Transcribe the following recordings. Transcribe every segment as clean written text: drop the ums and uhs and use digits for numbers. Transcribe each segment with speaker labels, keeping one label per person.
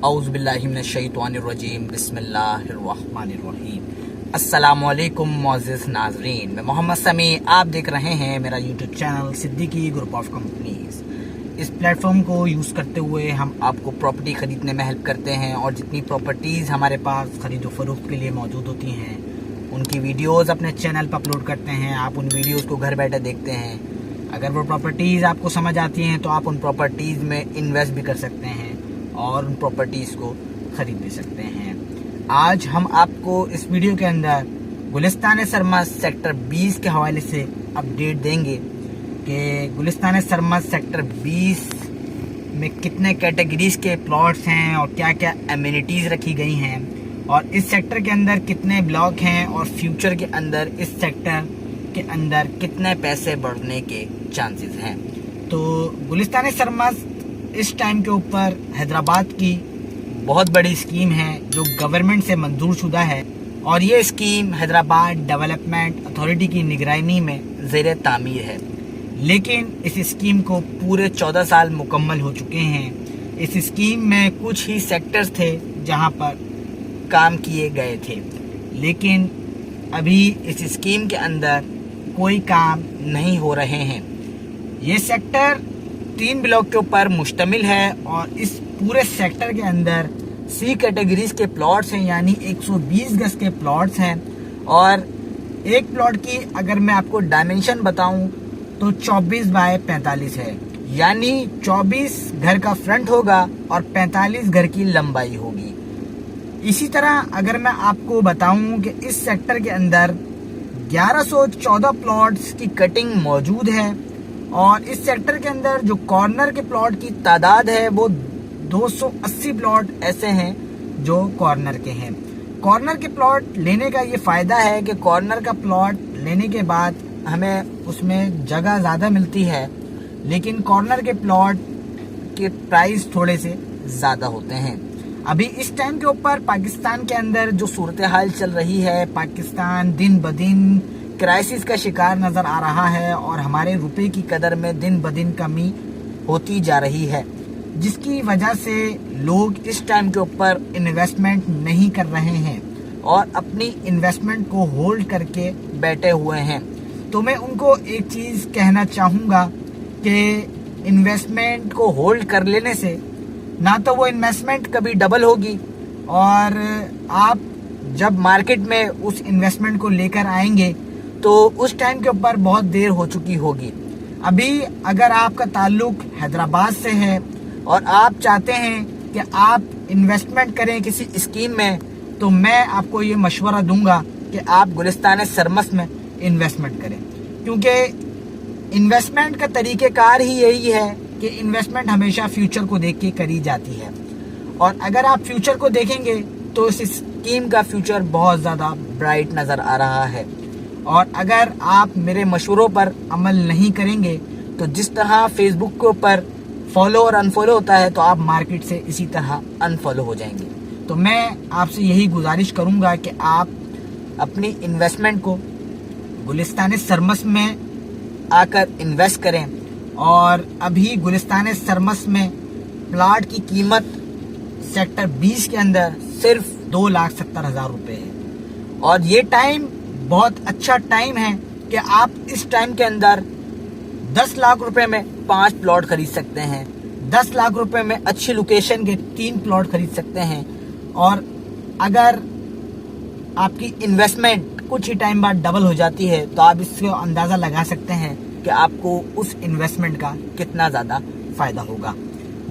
Speaker 1: اعوذ باللہ من الشیطان الرجیم بسم اللہ الرحمن الرحیم۔ السلام علیکم معزز ناظرین، میں محمد سمیع، آپ دیکھ رہے ہیں میرا YouTube channel Siddiqui group of companies. اس پلیٹ فارم کو یوز کرتے ہوئے ہم آپ کو پراپرٹی خریدنے میں ہیلپ کرتے ہیں، اور جتنی پراپرٹیز ہمارے پاس خرید و فروخت کے لیے موجود ہوتی ہیں ان کی ویڈیوز اپنے چینل پر اپلوڈ کرتے ہیں۔ آپ ان ویڈیوز کو گھر بیٹھے دیکھتے ہیں۔ اگر وہ پراپرٹیز آپ کو سمجھ آتی ہیں تو آپ ان پراپرٹیز میں انویسٹ بھی کر سکتے ہیں اور ان پراپرٹیز کو خرید بھی سکتے ہیں۔ آج ہم آپ کو اس ویڈیو کے اندر گلستان سرمد سیکٹر 20 کے حوالے سے اپڈیٹ دیں گے کہ گلستان سرمد سیکٹر 20 میں کتنے کیٹیگریز کے پلاٹس ہیں اور کیا کیا ایمینٹیز رکھی گئی ہیں، اور اس سیکٹر کے اندر کتنے بلاک ہیں، اور فیوچر کے اندر اس سیکٹر کے اندر کتنے پیسے بڑھنے کے چانسز ہیں۔ تو گلستان سرمد اس ٹائم کے اوپر حیدرآباد کی بہت بڑی اسکیم ہے جو گورنمنٹ سے منظور شدہ ہے، اور یہ اسکیم حیدرآباد ڈیولپمنٹ اتھارٹی کی نگرانی میں زیر تعمیر ہے، لیکن اس اسکیم کو پورے 14 سال مکمل ہو چکے ہیں۔ اس اسکیم میں کچھ ہی سیکٹرز تھے جہاں پر کام کیے گئے تھے، لیکن ابھی اس اسکیم کے اندر کوئی کام نہیں ہو رہے ہیں۔ یہ سیکٹر 3 بلاک کے اوپر مشتمل ہے، اور اس پورے سیکٹر کے اندر سی کیٹیگریز کے پلاٹس ہیں، یعنی 120 گز کے پلاٹس ہیں، اور ایک پلاٹ کی اگر میں آپ کو ڈائمنشن بتاؤں تو 24 بائی 45 ہے، یعنی 24 گھر کا فرنٹ ہوگا اور 45 گھر کی لمبائی ہوگی۔ اسی طرح اگر میں آپ کو بتاؤں کہ اس سیکٹر کے اندر 1114 پلاٹس کی کٹنگ موجود ہے، اور اس سیکٹر کے اندر جو کارنر کے پلاٹ کی تعداد ہے وہ 280 پلاٹ ایسے ہیں جو کارنر کے ہیں۔ کارنر کے پلاٹ لینے کا یہ فائدہ ہے کہ کارنر کا پلاٹ لینے کے بعد ہمیں اس میں جگہ زیادہ ملتی ہے، لیکن کارنر کے پلاٹ کے پرائس تھوڑے سے زیادہ ہوتے ہیں۔ ابھی اس ٹائم کے اوپر پاکستان کے اندر جو صورتحال چل رہی ہے، پاکستان دن بدن کرائسس کا شکار نظر آ رہا ہے، اور ہمارے روپے کی قدر میں دن بدن کمی ہوتی جا رہی ہے، جس کی وجہ سے لوگ اس ٹائم کے اوپر انویسٹمنٹ نہیں کر رہے ہیں اور اپنی انویسٹمنٹ کو ہولڈ کر کے بیٹھے ہوئے ہیں۔ تو میں ان کو ایک چیز کہنا چاہوں گا کہ انویسٹمنٹ کو ہولڈ کر لینے سے نہ تو وہ انویسٹمنٹ کبھی ڈبل ہوگی، اور آپ جب مارکیٹ میں اس انویسٹمنٹ کو لے کر آئیں گے تو اس ٹائم کے اوپر بہت دیر ہو چکی ہوگی۔ ابھی اگر آپ کا تعلق حیدرآباد سے ہے اور آپ چاہتے ہیں کہ آپ انویسٹمنٹ کریں کسی اسکیم میں، تو میں آپ کو یہ مشورہ دوں گا کہ آپ گلستان سرمد میں انویسٹمنٹ کریں، کیونکہ انویسٹمنٹ کا طریقہ کار ہی یہی ہے کہ انویسٹمنٹ ہمیشہ فیوچر کو دیکھ کے کری جاتی ہے، اور اگر آپ فیوچر کو دیکھیں گے تو اس اسکیم کا فیوچر بہت زیادہ برائٹ نظر آ رہا ہے۔ اور اگر آپ میرے مشوروں پر عمل نہیں کریں گے تو جس طرح فیس بک کے اوپر فالو اور انفالو ہوتا ہے، تو آپ مارکیٹ سے اسی طرح انفالو ہو جائیں گے۔ تو میں آپ سے یہی گزارش کروں گا کہ آپ اپنی انویسٹمنٹ کو گلستان سرمد میں آ کر انویسٹ کریں، اور ابھی گلستان سرمد میں پلاٹ کی قیمت سیکٹر 20 کے اندر صرف 2,70,000 روپے ہے، اور یہ ٹائم بہت اچھا ٹائم ہے کہ آپ اس ٹائم کے اندر 10 لاکھ روپے میں 5 پلاٹ خرید سکتے ہیں، 10 لاکھ روپے میں اچھی لوکیشن کے 3 پلاٹ خرید سکتے ہیں، اور اگر آپ کی انویسٹمنٹ کچھ ہی ٹائم بعد ڈبل ہو جاتی ہے تو آپ اس سے اندازہ لگا سکتے ہیں کہ آپ کو اس انویسٹمنٹ کا کتنا زیادہ فائدہ ہوگا۔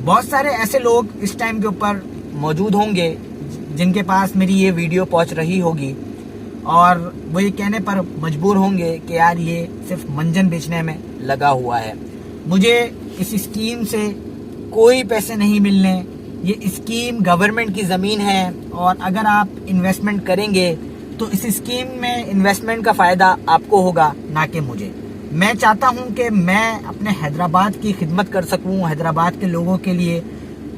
Speaker 1: بہت سارے ایسے لوگ اس ٹائم کے اوپر موجود ہوں گے جن کے پاس میری یہ ویڈیو پہنچ رہی ہوگی، اور وہ یہ کہنے پر مجبور ہوں گے کہ یار یہ صرف منجن بیچنے میں لگا ہوا ہے، مجھے اس اسکیم سے کوئی پیسے نہیں ملنے، یہ اسکیم گورنمنٹ کی زمین ہے، اور اگر آپ انویسٹمنٹ کریں گے تو اس اسکیم میں انویسٹمنٹ کا فائدہ آپ کو ہوگا، نہ کہ مجھے۔ میں چاہتا ہوں کہ میں اپنے حیدرآباد کی خدمت کر سکوں، حیدرآباد کے لوگوں کے لیے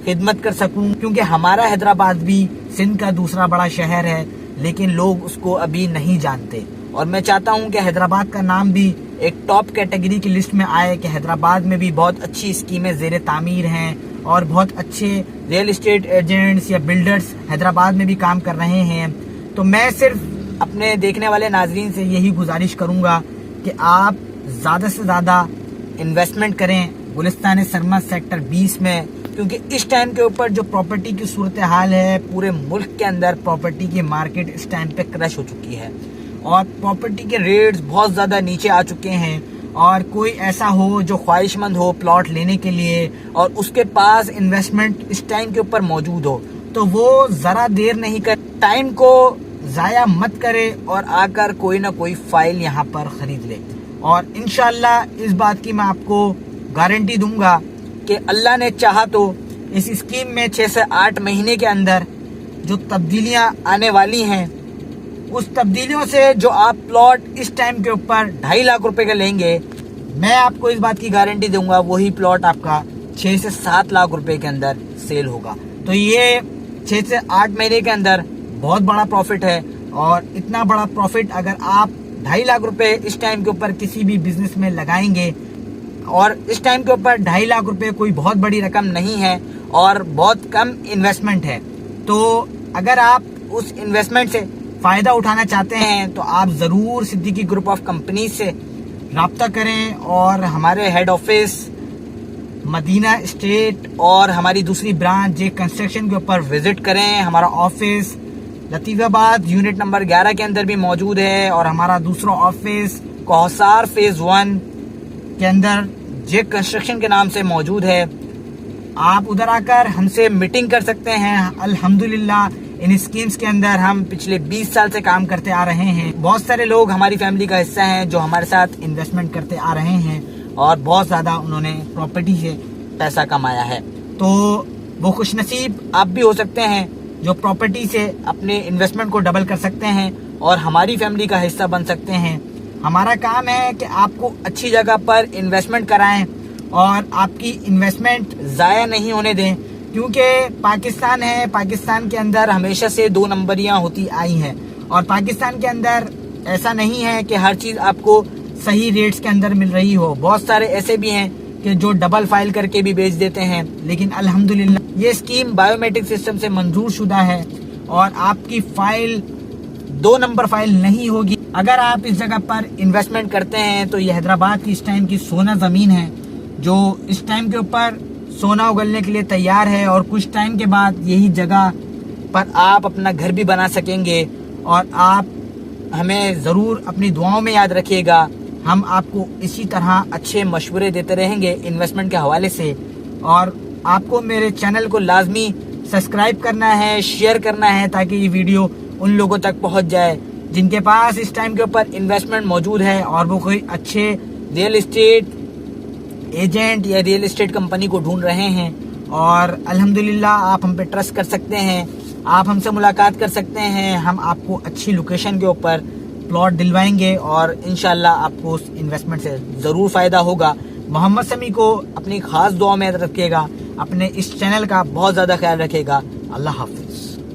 Speaker 1: خدمت کر سکوں، کیونکہ ہمارا حیدرآباد بھی سندھ کا دوسرا بڑا شہر ہے، لیکن لوگ اس کو ابھی نہیں جانتے، اور میں چاہتا ہوں کہ حیدرآباد کا نام بھی ایک ٹاپ کیٹیگری کی لسٹ میں آئے کہ حیدرآباد میں بھی بہت اچھی اسکیمیں زیر تعمیر ہیں اور بہت اچھے ریئل اسٹیٹ ایجنٹس یا بلڈرز حیدرآباد میں بھی کام کر رہے ہیں. تو میں صرف اپنے دیکھنے والے ناظرین سے یہی گزارش کروں گا کہ آپ زیادہ سے زیادہ انویسٹمنٹ کریں گلستان سرمد سیکٹر 20 میں، کیونکہ اس ٹائم کے اوپر جو پراپرٹی کی صورتحال ہے پورے ملک کے اندر پراپرٹی کی مارکیٹ اس ٹائم پہ کرش ہو چکی ہے اور پراپرٹی کے ریٹس بہت زیادہ نیچے آ چکے ہیں. اور کوئی ایسا ہو جو خواہش مند ہو پلاٹ لینے کے لیے اور اس کے پاس انویسٹمنٹ اس ٹائم کے اوپر موجود ہو تو وہ ذرا دیر نہیں کر، ٹائم کو ضائع مت کرے اور آ کر کوئی نہ کوئی فائل یہاں پر خرید لے. اور انشاءاللہ اس بات کی میں آپ کو گارنٹی دوں گا کہ اللہ نے چاہا تو اس اسکیم میں 6 سے 8 مہینے کے اندر جو تبدیلیاں آنے والی ہیں اس تبدیلیوں سے جو آپ پلاٹ اس ٹائم کے اوپر 2.5 لاکھ روپے کا لیں گے، میں آپ کو اس بات کی گارنٹی دوں گا وہی پلاٹ آپ کا 6 سے 7 لاکھ روپے کے اندر سیل ہوگا. تو یہ 6 سے 8 مہینے کے اندر بہت بڑا پروفٹ ہے. اور اتنا بڑا پروفٹ اگر آپ 2.5 لاکھ روپے اس ٹائم کے اوپر کسی بھی بزنس میں لگائیں گے، اور اس ٹائم کے اوپر 2.5 لاکھ روپے کوئی بہت بڑی رقم نہیں ہے اور بہت کم انویسٹمنٹ ہے، تو اگر آپ اس انویسٹمنٹ سے فائدہ اٹھانا چاہتے ہیں تو آپ ضرور صدیقی گروپ آف کمپنیز سے رابطہ کریں اور ہمارے ہیڈ آفس مدینہ اسٹیٹ اور ہماری دوسری برانچ جے کنسٹرکشن کے اوپر وزٹ کریں. ہمارا آفس لطیف آباد یونٹ نمبر 11 کے اندر بھی موجود ہے اور ہمارا دوسرا آفس کوہسار فیز 1 کے اندر جے کنسٹرکشن کے نام سے موجود ہے. آپ ادھر آ کر ہم سے میٹنگ کر سکتے ہیں. الحمدللہ ان اسکیمز کے اندر ہم پچھلے 20 سال سے کام کرتے آ رہے ہیں. بہت سارے لوگ ہماری فیملی کا حصہ ہیں جو ہمارے ساتھ انویسٹمنٹ کرتے آ رہے ہیں اور بہت زیادہ انہوں نے پراپرٹی سے پیسہ کمایا ہے. تو وہ خوش نصیب آپ بھی ہو سکتے ہیں جو پراپرٹی سے اپنے انویسٹمنٹ کو ڈبل کر سکتے ہیں اور ہماری فیملی کا حصہ بن سکتے ہیں. ہمارا کام ہے کہ آپ کو اچھی جگہ پر انویسٹمنٹ کرائیں اور آپ کی انویسٹمنٹ ضائع نہیں ہونے دیں، کیونکہ پاکستان ہے، پاکستان کے اندر ہمیشہ سے 2 نمبریاں ہوتی آئی ہیں اور پاکستان کے اندر ایسا نہیں ہے کہ ہر چیز آپ کو صحیح ریٹس کے اندر مل رہی ہو. بہت سارے ایسے بھی ہیں کہ جو ڈبل فائل کر کے بھی بیچ دیتے ہیں. لیکن الحمدللہ یہ اسکیم بایو میٹرک سسٹم سے منظور شدہ ہے اور آپ کی فائل 2 نمبر فائل نہیں ہوگی. اگر آپ اس جگہ پر انویسٹمنٹ کرتے ہیں تو یہ حیدرآباد کی اس ٹائم کی سونا زمین ہے جو اس ٹائم کے اوپر سونا اگلنے کے لیے تیار ہے اور کچھ ٹائم کے بعد یہی جگہ پر آپ اپنا گھر بھی بنا سکیں گے. اور آپ ہمیں ضرور اپنی دعاؤں میں یاد رکھیے گا. ہم آپ کو اسی طرح اچھے مشورے دیتے رہیں گے انویسٹمنٹ کے حوالے سے. اور آپ کو میرے چینل کو لازمی سبسکرائب کرنا ہے، شیئر کرنا ہے تاکہ یہ ویڈیو ان لوگوں تک پہنچ جائے جن کے پاس اس ٹائم کے اوپر انویسٹمنٹ موجود ہے اور وہ کوئی اچھے ریئل اسٹیٹ ایجنٹ یا ریئل اسٹیٹ کمپنی کو ڈھونڈ رہے ہیں. اور الحمدللہ آپ ہم پہ ٹرسٹ کر سکتے ہیں، آپ ہم سے ملاقات کر سکتے ہیں. ہم آپ کو اچھی لوکیشن کے اوپر پلاٹ دلوائیں گے اور انشاءاللہ آپ کو اس انویسٹمنٹ سے ضرور فائدہ ہوگا. محمد سمیع کو اپنی خاص دعا میں یاد رکھیے گا. اپنے اس چینل کا بہت زیادہ خیال رکھیے گا. اللہ حافظ.